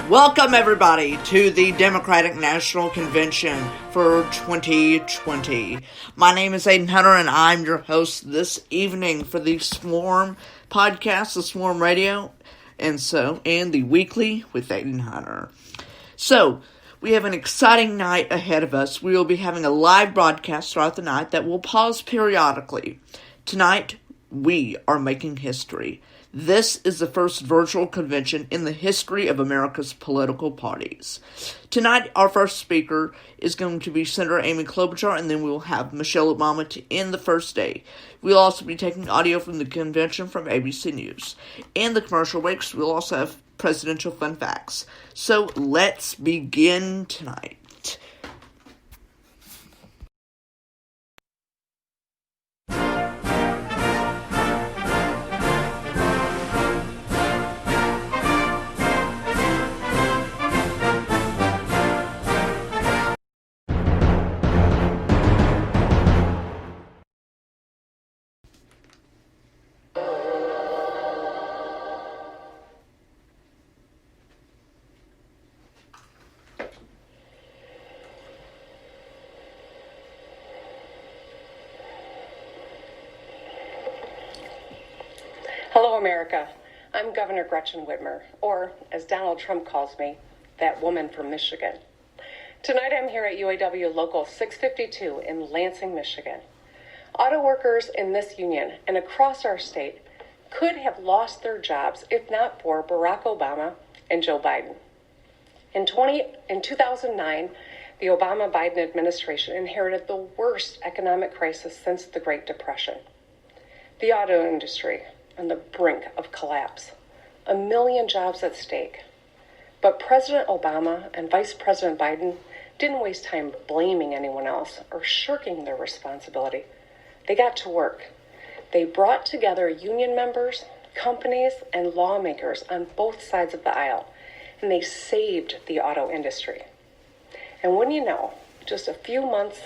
Welcome, everybody, to the Democratic National Convention for 2020. My name is Aiden Hunter, and I'm your host this evening for the Swarm podcast, the Swarm Radio, and the Weekly with Aiden Hunter. So, we have an exciting night ahead of us. We will be having a live broadcast throughout the night that will pause periodically. Tonight, we are making history. This is the first virtual convention in the history of America's political parties. Tonight, our first speaker is going to be Senator Amy Klobuchar, and then we will have Michelle Obama to end the first day. We'll also be taking audio from the convention from ABC News. In the commercial breaks, we'll also have presidential fun facts. So, let's begin tonight. Hello, America. I'm Governor Gretchen Whitmer, or as Donald Trump calls me, that woman from Michigan. Tonight I'm here at UAW Local 652 in Lansing, Michigan. Auto workers in this union and across our state could have lost their jobs if not for Barack Obama and Joe Biden. In 2009, the Obama-Biden administration inherited the worst economic crisis since the Great Depression. The auto industry on the brink of collapse. 1 million jobs at stake. But President Obama and Vice President Biden didn't waste time blaming anyone else or shirking their responsibility. They got to work. They brought together union members, companies, and lawmakers on both sides of the aisle, and they saved the auto industry. And wouldn't you know, just a few months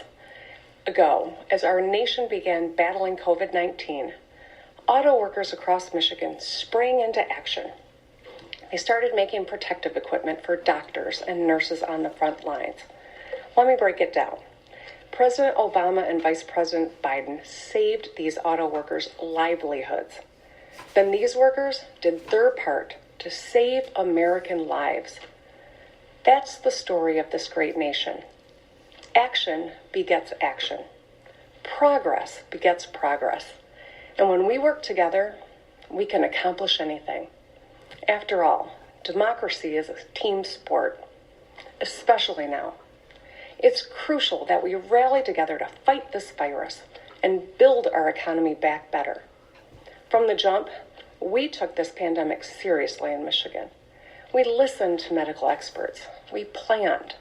ago, as our nation began battling COVID-19, auto workers across Michigan sprang into action. They started making protective equipment for doctors and nurses on the front lines. Let me break it down. President Obama and Vice President Biden saved these auto workers' livelihoods. Then these workers did their part to save American lives. That's the story of this great nation. Action begets action. Progress begets progress. And when we work together, we can accomplish anything. After all, democracy is a team sport, especially now. It's crucial that we rally together to fight this virus and build our economy back better. From the jump, we took this pandemic seriously in Michigan. We listened to medical experts. We planned.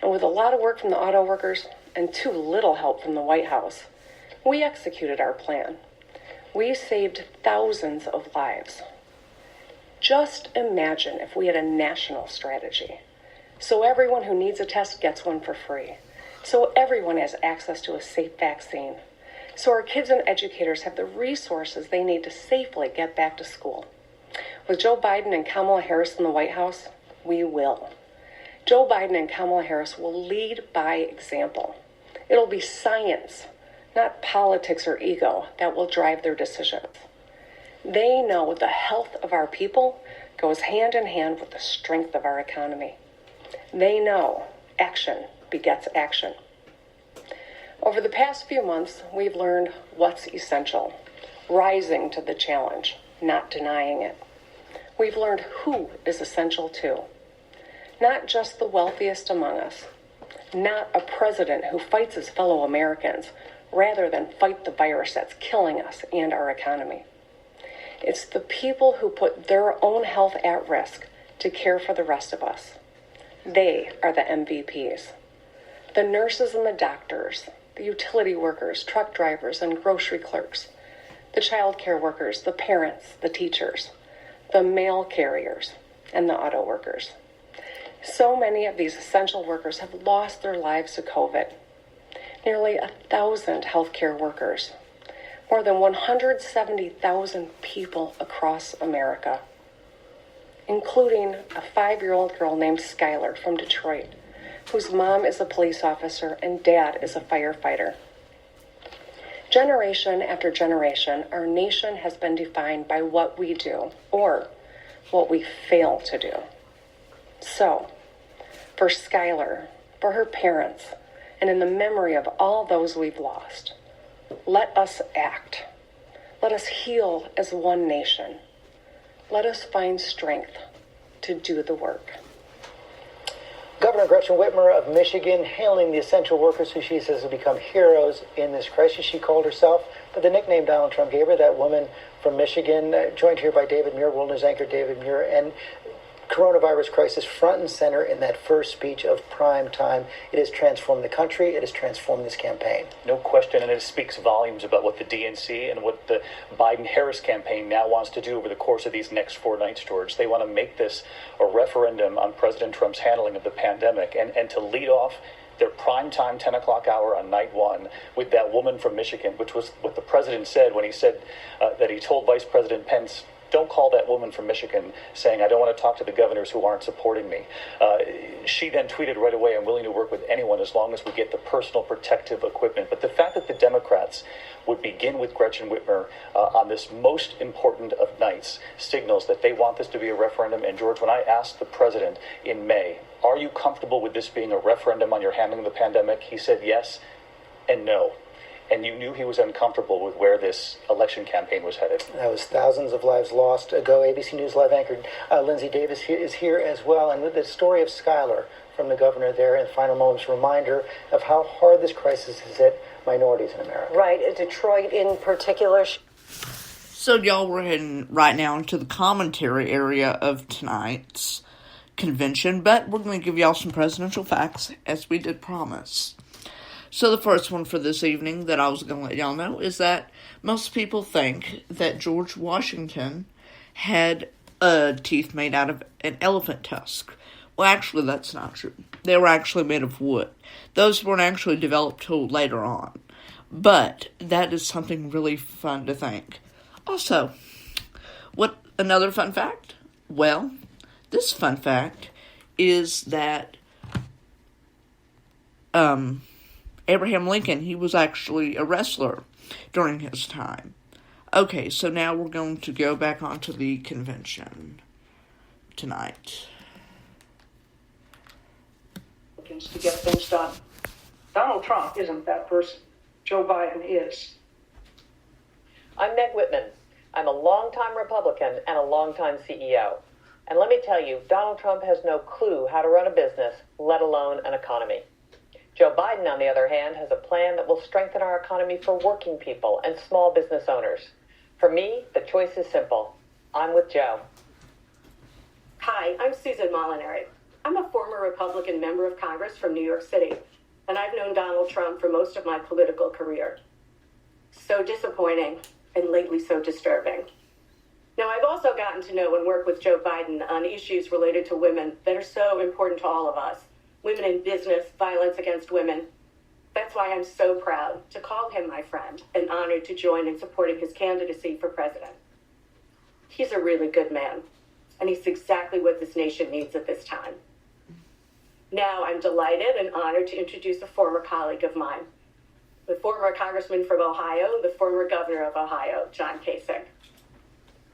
And with a lot of work from the auto workers and too little help from the White House, we executed our plan. We saved thousands of lives. Just imagine if we had a national strategy. So everyone who needs a test gets one for free. So everyone has access to a safe vaccine. So our kids and educators have the resources they need to safely get back to school. With Joe Biden and Kamala Harris in the White House, we will. Joe Biden and Kamala Harris will lead by example. It'll be science, not politics or ego, that will drive their decisions. They know the health of our people goes hand in hand with the strength of our economy. They know action begets action. Over the past few months, we've learned what's essential, rising to the challenge, not denying it. We've learned who is essential too. Not just the wealthiest among us, not a president who fights his fellow Americans rather than fight the virus that's killing us and our economy. It's the people who put their own health at risk to care for the rest of us. They are the MVPs. The nurses and the doctors, the utility workers, truck drivers, and grocery clerks, the child care workers, the parents, the teachers, the mail carriers, and the auto workers. So many of these essential workers have lost their lives to COVID. Nearly 1,000 healthcare workers, more than 170,000 people across America, including a 5-year-old girl named Skylar from Detroit, whose mom is a police officer and dad is a firefighter. Generation after generation, our nation has been defined by what we do or what we fail to do. So, for Skylar, for her parents, and in the memory of all those we've lost, let us act. Let us heal as one nation. Let us find strength to do the work. Governor Gretchen Whitmer of Michigan hailing the essential workers who she says have become heroes in this crisis, she called herself. But the nickname Donald Trump gave her, that woman from Michigan, joined here by David Muir, World News anchor David Muir, and coronavirus crisis front and center in that first speech of prime time. It has transformed the country. It has transformed this campaign. No question, and it speaks volumes about what the DNC and what the Biden-Harris campaign now wants to do over the course of these next 4 nights, George. They want to make this a referendum on President Trump's handling of the pandemic, and to lead off their primetime 10 o'clock hour on night one with that woman from Michigan, which was what the president said when he said that he told Vice President Pence, don't call that woman from Michigan, saying, I don't want to talk to the governors who aren't supporting me. She then tweeted right away, I'm willing to work with anyone as long as we get the personal protective equipment. But the fact that the Democrats would begin with Gretchen Whitmer on this most important of nights signals that they want this to be a referendum. And George, when I asked the president in May, are you comfortable with this being a referendum on your handling of the pandemic? He said yes and no. And you knew he was uncomfortable with where this election campaign was headed. That was thousands of lives lost ago. ABC News Live anchor Lindsay Davis is here as well. And with the story of Skylar from the governor there in final moments, reminder of how hard this crisis has hit minorities in America. Right, Detroit in particular. So y'all, we're heading right now into the commentary area of tonight's convention, but we're going to give y'all some presidential facts, as we did promise. So the first one for this evening that I was going to let y'all know is that most people think that George Washington had teeth made out of an elephant tusk. Well, actually, that's not true. They were actually made of wood. Those weren't actually developed till later on. But that is something really fun to think. Also, what another fun fact? Well, this fun fact is that Abraham Lincoln, he was actually a wrestler during his time. Okay, so now we're going to go back onto the convention tonight. To get things done. Donald Trump isn't that person. Joe Biden is. I'm Meg Whitman. I'm a longtime Republican and a longtime CEO. And let me tell you, Donald Trump has no clue how to run a business, let alone an economy. Joe Biden, on the other hand, has a plan that will strengthen our economy for working people and small business owners. For me, the choice is simple. I'm with Joe. Hi, I'm Susan Molinari. I'm a former Republican member of Congress from New York City, and I've known Donald Trump for most of my political career. So disappointing, and lately so disturbing. Now, I've also gotten to know and work with Joe Biden on issues related to women that are so important to all of us. Women in business, violence against women. That's why I'm so proud to call him my friend and honored to join in supporting his candidacy for president. He's a really good man, and he's exactly what this nation needs at this time. Now I'm delighted and honored to introduce a former colleague of mine, the former congressman from Ohio, the former governor of Ohio, John Kasich.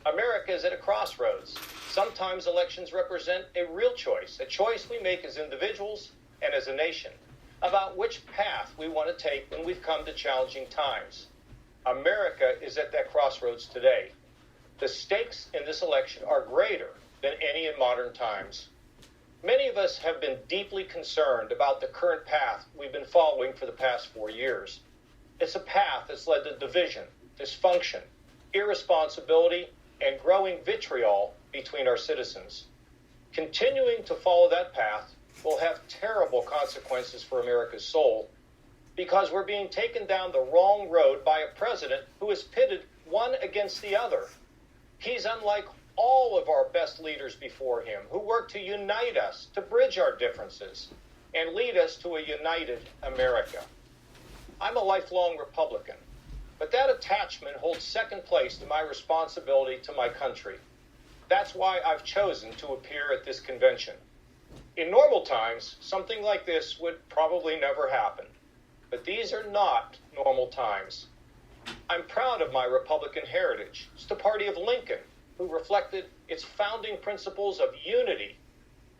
America is at a crossroads. Sometimes elections represent a real choice, a choice we make as individuals and as a nation, about which path we want to take when we've come to challenging times. America is at that crossroads today. The stakes in this election are greater than any in modern times. Many of us have been deeply concerned about the current path we've been following for the past 4 years. It's a path that's led to division, dysfunction, irresponsibility, and growing vitriol between our citizens. Continuing to follow that path will have terrible consequences for America's soul, because we're being taken down the wrong road by a president who is pitted one against the other. He's unlike all of our best leaders before him, who worked to unite us, to bridge our differences, and lead us to a united America. I'm a lifelong Republican, but that attachment holds second place to my responsibility to my country. That's why I've chosen to appear at this convention. In normal times, something like this would probably never happen. But these are not normal times. I'm proud of my Republican heritage. It's the party of Lincoln, who reflected its founding principles of unity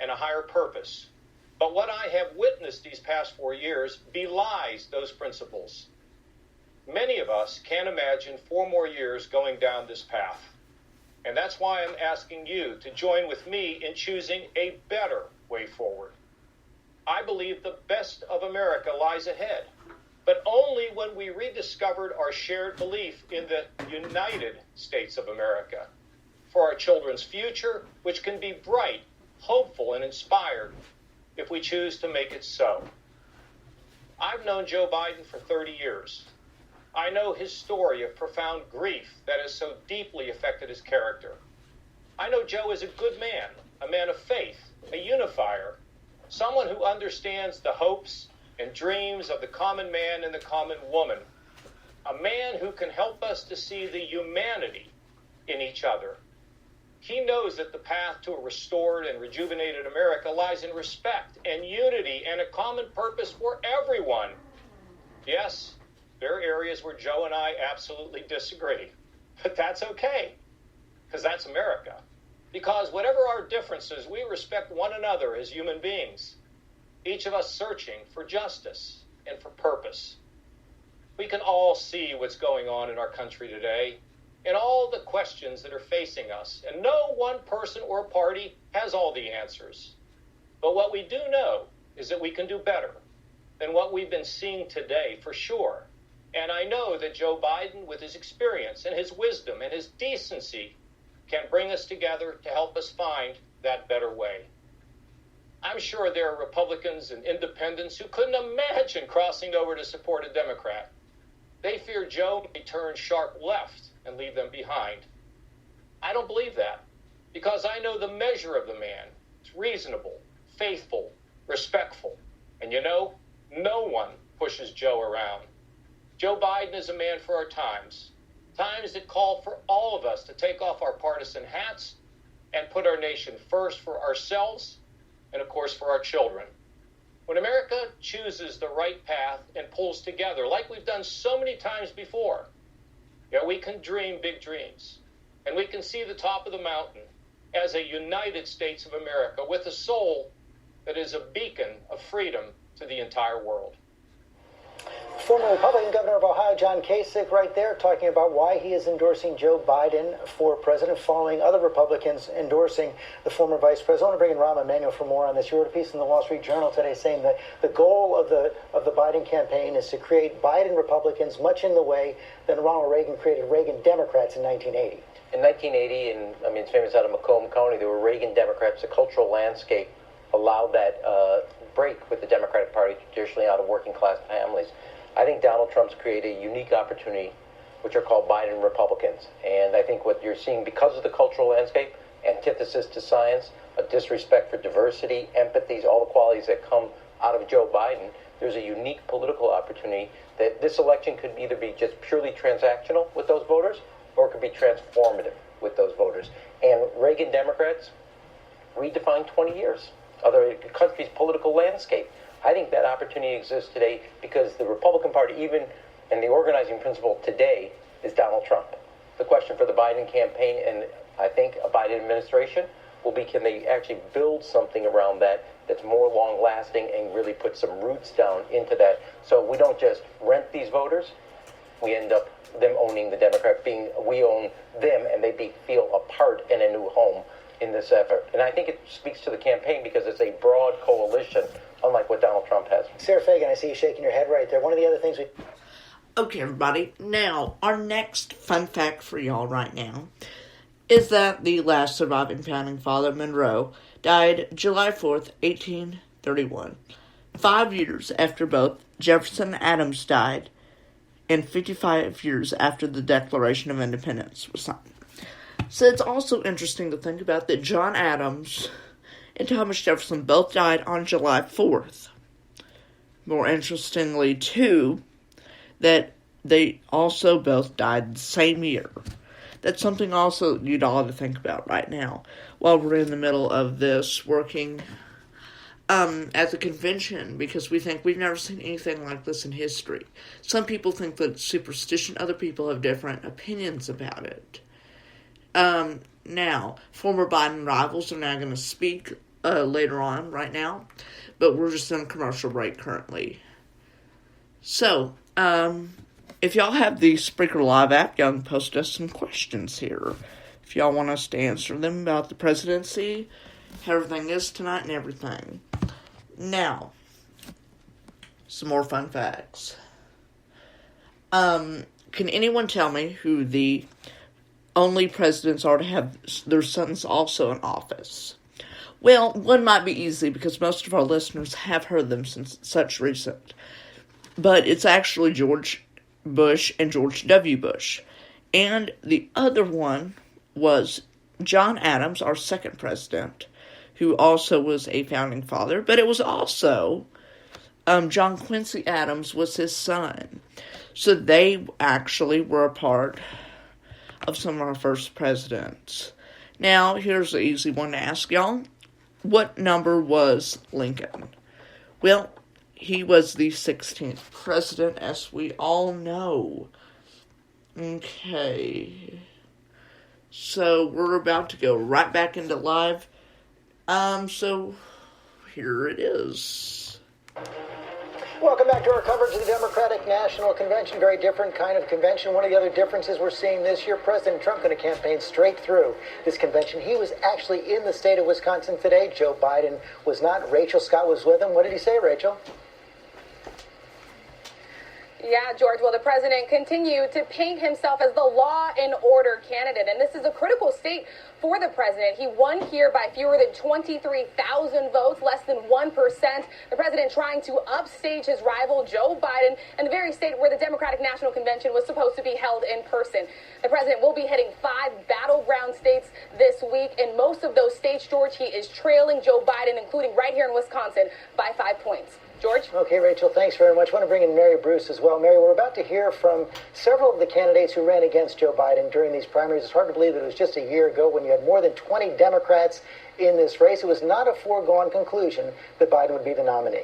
and a higher purpose. But what I have witnessed these past 4 years belies those principles. Many of us can't imagine 4 more years going down this path. And that's why I'm asking you to join with me in choosing a better way forward. I believe the best of America lies ahead, but only when we rediscovered our shared belief in the United States of America, for our children's future, which can be bright, hopeful, and inspired if we choose to make it so. I've known Joe Biden for 30 years. I know his story of profound grief that has so deeply affected his character. I know Joe is a good man, a man of faith, a unifier, someone who understands the hopes and dreams of the common man and the common woman, a man who can help us to see the humanity in each other. He knows that the path to a restored and rejuvenated America lies in respect and unity and a common purpose for everyone. Yes, there are areas where Joe and I absolutely disagree, but that's okay, because that's America. Because whatever our differences, we respect one another as human beings, each of us searching for justice and for purpose. We can all see what's going on in our country today and all the questions that are facing us, and no one person or party has all the answers. But what we do know is that we can do better than what we've been seeing today, for sure. And I know that Joe Biden, with his experience and his wisdom and his decency, can bring us together to help us find that better way. I'm sure there are Republicans and independents who couldn't imagine crossing over to support a Democrat. They fear Joe may turn sharp left and leave them behind. I don't believe that, because I know the measure of the man. It's reasonable, faithful, respectful. And you know, no one pushes Joe around. Joe Biden is a man for our times that call for all of us to take off our partisan hats and put our nation first for ourselves and, of course, for our children. When America chooses the right path and pulls together, like we've done so many times before, we can dream big dreams, and we can see the top of the mountain as a United States of America with a soul that is a beacon of freedom to the entire world. Former Republican Governor of Ohio, John Kasich, right there, talking about why he is endorsing Joe Biden for president, following other Republicans endorsing the former vice president. I want to bring in Rahm Emanuel for more on this. You wrote a piece in the Wall Street Journal today saying that the goal of the Biden campaign is to create Biden Republicans, much in the way that Ronald Reagan created Reagan Democrats in 1980. In 1980, it's famous out of Macomb County, there were Reagan Democrats. The cultural landscape allowed that break with the Democratic Party, traditionally out of working class families. I think Donald Trump's created a unique opportunity, which are called Biden Republicans. And I think what you're seeing, because of the cultural landscape, antithesis to science, a disrespect for diversity, empathies, all the qualities that come out of Joe Biden, there's a unique political opportunity that this election could either be just purely transactional with those voters, or it could be transformative with those voters. And Reagan Democrats redefined 20 years of the country's political landscape. I think that opportunity exists today because the Republican Party, even in the organizing principle today, is Donald Trump. The question for the Biden campaign and I think a Biden administration will be, can they actually build something around that that's more long-lasting and really put some roots down into that, so we don't just rent these voters, we end up them owning the Democrat, being we own them and they feel a part in a new home in this effort. And I think it speaks to the campaign because it's a broad coalition, unlike what Donald Trump has. Sarah Fagan, I see you shaking your head right there. One of the other things we... Okay, everybody. Now, our next fun fact for y'all right now is that the last surviving founding father, Monroe, died July 4th, 1831, 5 years after both Jefferson and Adams died, and 55 years after the Declaration of Independence was signed. So it's also interesting to think about that John Adams and Thomas Jefferson both died on July 4th. More interestingly, too, that they also both died the same year. That's something also you'd all to think about right now while we're in the middle of this working at the convention, because we think we've never seen anything like this in history. Some people think that it's superstition. Other people have different opinions about it. Now, former Biden rivals are now going to speak later on right now, but we're just in a commercial break currently. So, if y'all have the Spreaker Live app, y'all can post us some questions here. If y'all want us to answer them about the presidency, how everything is tonight and everything. Now, some more fun facts. Can anyone tell me who the only presidents are to have their sons also in office? Well, one might be easy because most of our listeners have heard them since such recent. But it's actually George Bush and George W. Bush. And the other one was John Adams, our second president, who also was a founding father. But it was also John Quincy Adams was his son. So they actually were a part of some of our first presidents. Now, here's an easy one to ask y'all. What number was Lincoln? Well, he was the 16th president, as we all know. Okay. So, we're about to go right back into live. So, here it is. Welcome back to our coverage of the Democratic National Convention. Very different kind of convention. One of the other differences we're seeing this year, President Trump going to campaign straight through this convention. He was actually in the state of Wisconsin today. Joe Biden was not. Rachel Scott was with him. What did he say, Rachel? Yeah, George. Well, the president continued to paint himself as the law and order candidate, and this is a critical state for the president. He won here by fewer than 23,000 votes, less than 1%. The president trying to upstage his rival, Joe Biden, in the very state where the Democratic National Convention was supposed to be held in person. The president will be hitting 5 battleground states this week. In most of those states, George, he is trailing Joe Biden, including right here in Wisconsin, by 5 points. George? Okay, Rachel, thanks very much. I want to bring in Mary Bruce as well. Mary, we're about to hear from several of the candidates who ran against Joe Biden during these primaries. It's hard to believe that it was just a year ago when you had more than 20 Democrats in this race. It was not a foregone conclusion that Biden would be the nominee.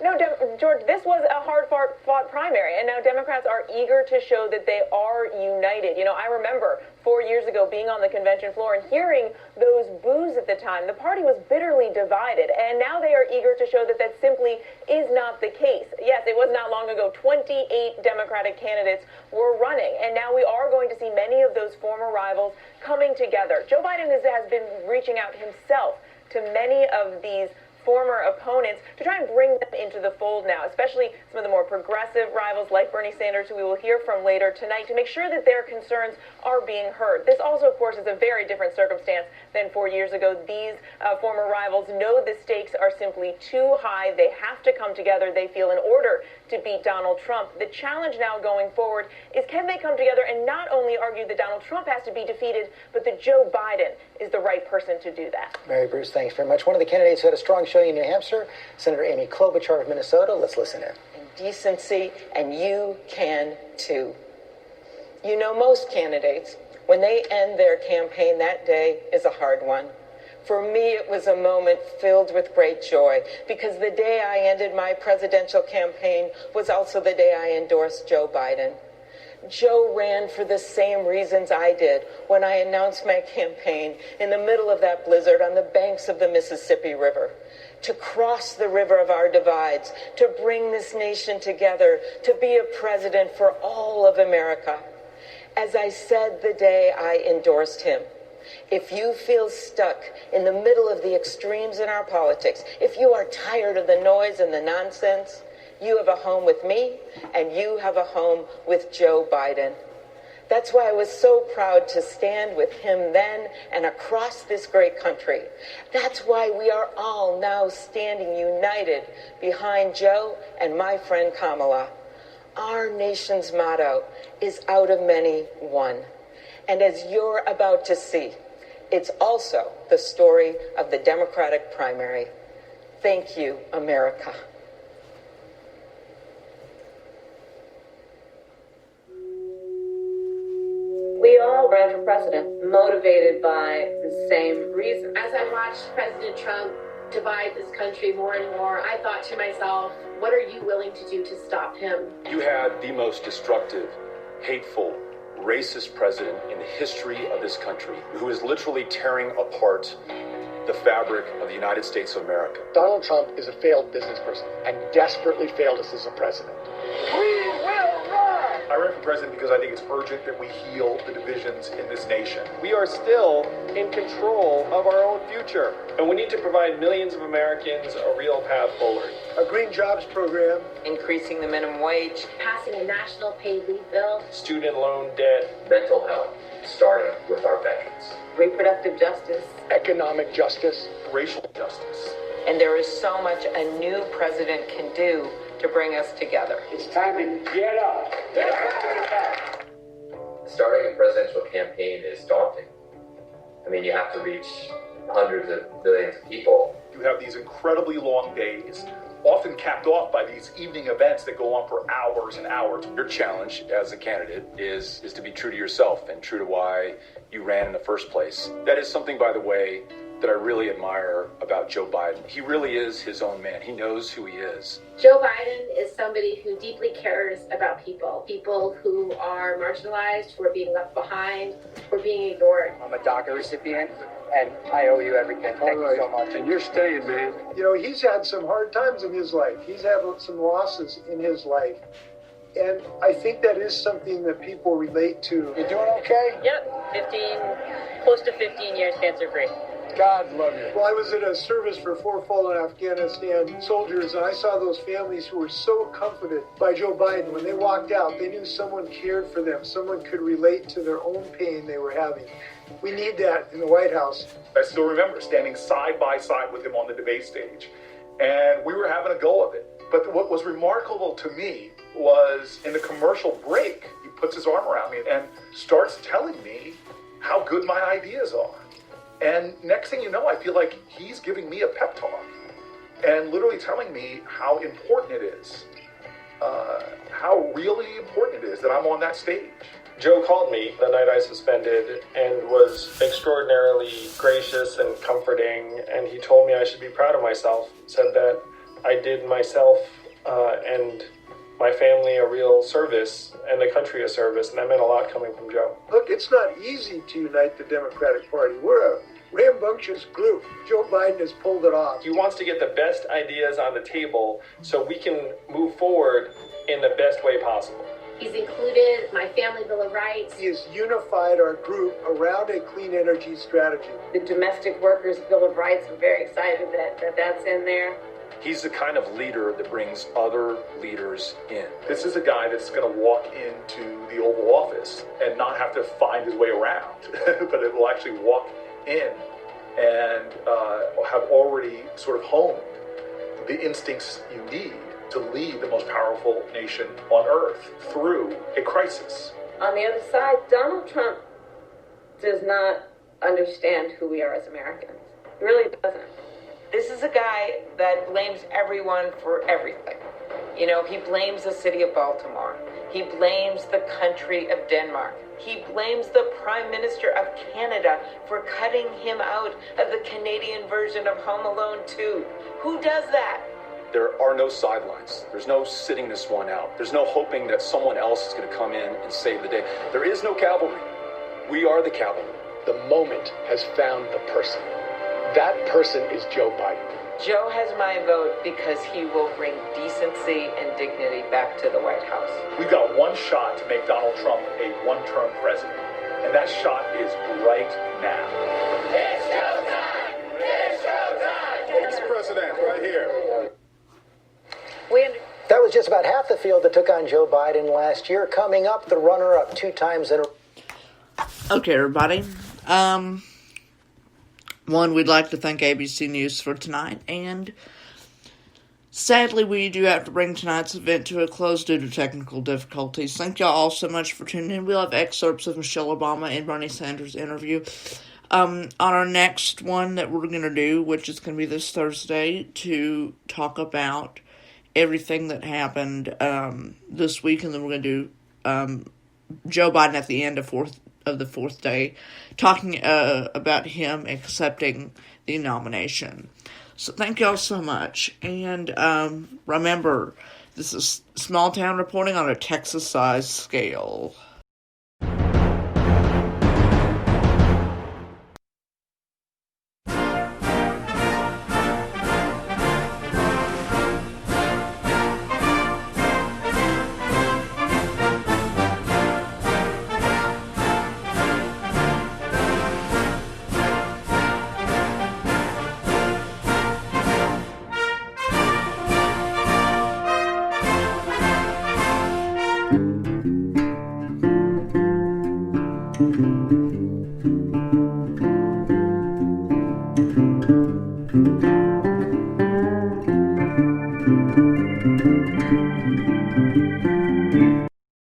No, George, this was a hard-fought primary, and now Democrats are eager to show that they are united. You know, I remember 4 years ago being on the convention floor and hearing those boos at the time. The party was bitterly divided, and now they are eager to show that that simply is not the case. Yes, it was not long ago 28 Democratic candidates were running, and now we are going to see many of those former rivals coming together. Joe Biden has been reaching out himself to many of these former opponents to try and bring them into the fold now, especially some of the more progressive rivals like Bernie Sanders, who we will hear from later tonight, to make sure that their concerns are being heard. This also, of course, is a very different circumstance than 4 years ago. These former rivals know the stakes are simply too high. They have to come together, they feel, in order to beat Donald Trump. The challenge now going forward is, can they come together and not only argue that Donald Trump has to be defeated, but that Joe Biden is the right person to do that? Mary Bruce, thanks very much. One of the candidates who had a strong showing in New Hampshire, Senator Amy Klobuchar of Minnesota. Let's listen in. Decency, and you can too. You know, most candidates, when they end their campaign, that day is a hard one. For me, it was a moment filled with great joy, because the day I ended my presidential campaign was also the day I endorsed Joe Biden. Joe ran for the same reasons I did when I announced my campaign in the middle of that blizzard on the banks of the Mississippi River. To cross the river of our divides, to bring this nation together, to be a president for all of America. As I said the day I endorsed him, If you feel stuck in the middle of the extremes in our politics, if you are tired of the noise and the nonsense, you have a home with me, and you have a home with Joe Biden. That's why I was so proud to stand with him then and across this great country. That's why we are all now standing united behind Joe and my friend Kamala. Our nation's motto is out of many, one. And as you're about to see, it's also the story of the Democratic primary. Thank you, America. We all ran for president motivated by the same reason. As I watched President Trump divide this country more and more, I thought to myself, what are you willing to do to stop him? You had the most destructive, hateful, racist president in the history of this country, who is literally tearing apart the fabric of the United States of America. Donald Trump is a failed business person and desperately failed us as a president. We will run! I ran for president because I think it's urgent that we heal the divisions in this nation. We are still in control of our own future, and we need to provide millions of Americans a real path forward. A green jobs program. Increasing the minimum wage. Passing a national paid leave bill. Student loan debt. Mental health, starting with our veterans. Reproductive justice. Economic justice. Racial justice. And there is so much a new president can do to bring us together. It's time to get up. Get up. Starting a presidential campaign is daunting. I mean, you have to reach hundreds of billions of people. You have these incredibly long days, often capped off by these evening events that go on for hours and hours. Your challenge as a candidate is to be true to yourself and true to why you ran in the first place. That is something, by the way, that I really admire about Joe Biden. He really is his own man. He knows who he is. Joe Biden is somebody who deeply cares about people who are marginalized, who are being left behind, who are being ignored. I'm a DACA recipient, and I owe you everything. Thank you so much. And you're staying, man. You know, he's had some hard times in his life. He's had some losses in his life. And I think that is something that people relate to. You doing okay? Yep, close to 15 years cancer-free. God love you. Well, I was at a service for 4 fallen Afghanistan soldiers, and I saw those families who were so comforted by Joe Biden. When they walked out, they knew someone cared for them. Someone could relate to their own pain they were having. We need that in the White House. I still remember standing side by side with him on the debate stage, and we were having a go of it. But what was remarkable to me was in the commercial break, he puts his arm around me and starts telling me how good my ideas are. And next thing you know, I feel like he's giving me a pep talk and literally telling me how important it is, how really important it is that I'm on that stage. Joe called me the night I suspended and was extraordinarily gracious and comforting, and he told me I should be proud of myself, said that I did myself and my family a real service and the country a service, and that meant a lot coming from Joe. Look, it's not easy to unite the Democratic Party. We're a rambunctious group. Joe Biden has pulled it off. He wants to get the best ideas on the table so we can move forward in the best way possible. He's included my Family Bill of Rights. He has unified our group around a clean energy strategy. The Domestic Workers Bill of Rights, I'm very excited that that's in there. He's the kind of leader that brings other leaders in. This is a guy that's going to walk into the Oval Office and not have to find his way around, but it will actually walk in and have already sort of honed the instincts you need to lead the most powerful nation on earth through a crisis. On the other side, Donald Trump does not understand who we are as Americans. He really doesn't. This is a guy that blames everyone for everything. You know, he blames the city of Baltimore. He blames the country of Denmark. He blames the Prime Minister of Canada for cutting him out of the Canadian version of Home Alone 2. Who does that? There are no sidelines. There's no sitting this one out. There's no hoping that someone else is going to come in and save the day. There is no cavalry. We are the cavalry. The moment has found the person. That person is Joe Biden. Joe has my vote because he will bring decency and dignity back to the White House. We've got one shot to make Donald Trump a one-term president. And that shot is right now. It's showtime! It's showtime! It's President right here. That was just about half the field that took on Joe Biden last year. Coming up, the runner-up 2 times in a... Okay, everybody. One, we'd like to thank ABC News for tonight, and sadly, we do have to bring tonight's event to a close due to technical difficulties. Thank y'all all so much for tuning in. We'll have excerpts of Michelle Obama and Bernie Sanders' interview on our next one that we're going to do, which is going to be this Thursday, to talk about everything that happened this week, and then we're going to do Joe Biden at the end of the fourth day, talking about him accepting the nomination. So thank y'all so much, and remember, this is small town reporting on a Texas-sized scale. Thank you.